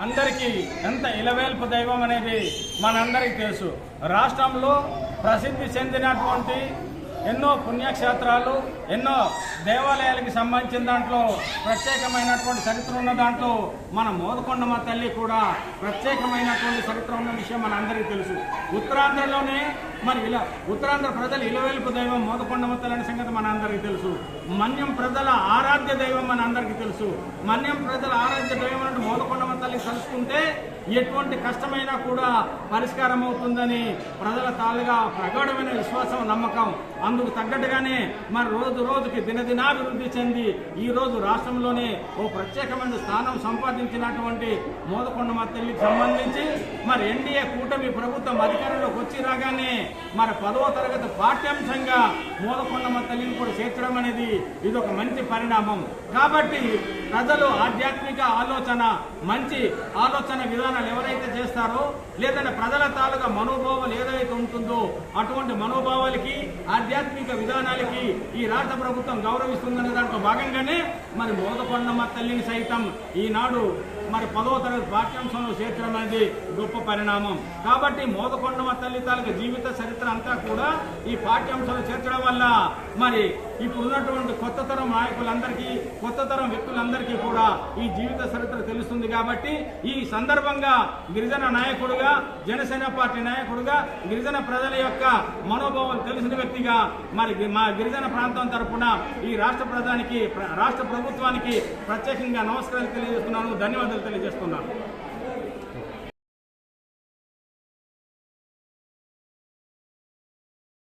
అందరికీ ఎంత ఇలవేల్పు దైవం అనేది మనందరికీ తెలుసు. రాష్ట్రంలో ప్రసిద్ధి చెందినటువంటి ఎన్నో పుణ్యక్షేత్రాలు, ఎన్నో దేవాలయాలకు సంబంధించిన దాంట్లో ప్రత్యేకమైనటువంటి చరిత్ర ఉన్న దాంట్లో మన మోదకొండమ్మ తల్లి కూడా ప్రత్యేకమైనటువంటి చరిత్ర ఉన్న విషయం మన అందరికీ తెలుసు. ఉత్తరాంధ్రలోనే మరి ఉత్తరాంధ్ర ప్రజలు ఇలవేల్పు దైవం మోదకొండమ్మ తల్లి అనే సంగతి మన అందరికీ తెలుసు. మన్యం ప్రజల ఆరాధ్య దైవం మన అందరికీ తెలుసు. మన్యం ప్రజల ఆరాధ్య దైవం అంటే మోదకొండమ్మ తల్లి కలుసుకుంటే ఎటువంటి కష్టమైనా కూడా పరిష్కారం అవుతుందని ప్రజల తాలుగా ప్రగాఢమైన విశ్వాసం, నమ్మకం. అందుకు తగ్గట్టుగానే మరి రోజుకి దినదినాభివృద్ధి చెంది ఈ రోజు రాష్ట్రంలోనే ఓ ప్రత్యేకమైన స్థానం సంపాదించినటువంటి మోదకొండమ్మ తల్లికి సంబంధించి మరి ఎన్డీఏ కూటమి ప్రభుత్వం అధికారంలోకి వచ్చి రాగానే మరి 10వ తరగతి పాఠ్యాంశంగా మోదకొండమ్మ తల్లిని కూడా చేర్చడం అనేది ఇది ఒక మంచి పరిణామం. కాబట్టి ప్రజలు ఆధ్యాత్మిక ఆలోచన, మంచి ఆలోచన విధానాలు ఎవరైతే చేస్తారో, లేదంటే ప్రజల తాలూకా మనోభావాలు ఏదైతే ఉంటుందో అటువంటి మనోభావాలకి, ఆధ్యాత్మిక విధానాలకి ఈ రాష్ట్ర ప్రభుత్వం గౌరవిస్తుందనే దాంట్లో భాగంగానే మరి మోదకొండమ్మ తల్లిని సైతం ఈనాడు మరి 10వ తరగతి పాఠ్యాంశంలో చేర్చడం అనేది గొప్ప పరిణామం. కాబట్టి మోదకొండమ్మ తల్లి తాలూకా జీవిత చరిత్ర అంతా కూడా ఈ పాఠ్యాంశంలో చేర్చడం వల్ల మరి ఇప్పుడున్నటువంటి కొత్త తరం నాయకులందరికీ, కొత్త తరం వ్యక్తులందరికీ కూడా ఈ జీవిత చరిత్ర తెలుస్తుంది. కాబట్టి ఈ సందర్భంగా గిరిజన నాయకుడుగా, జనసేన పార్టీ నాయకుడుగా, గిరిజన ప్రజల యొక్క మనోభావాలు తెలిసిన వ్యక్తిగా మరి మా గిరిజన ప్రాంతం తరఫున ఈ రాష్ట్ర ప్రభుత్వానికి ప్రత్యేకంగా నమస్కారాలు తెలియజేస్తున్నాను, ధన్యవాదాలు తెలియజేస్తున్నాను.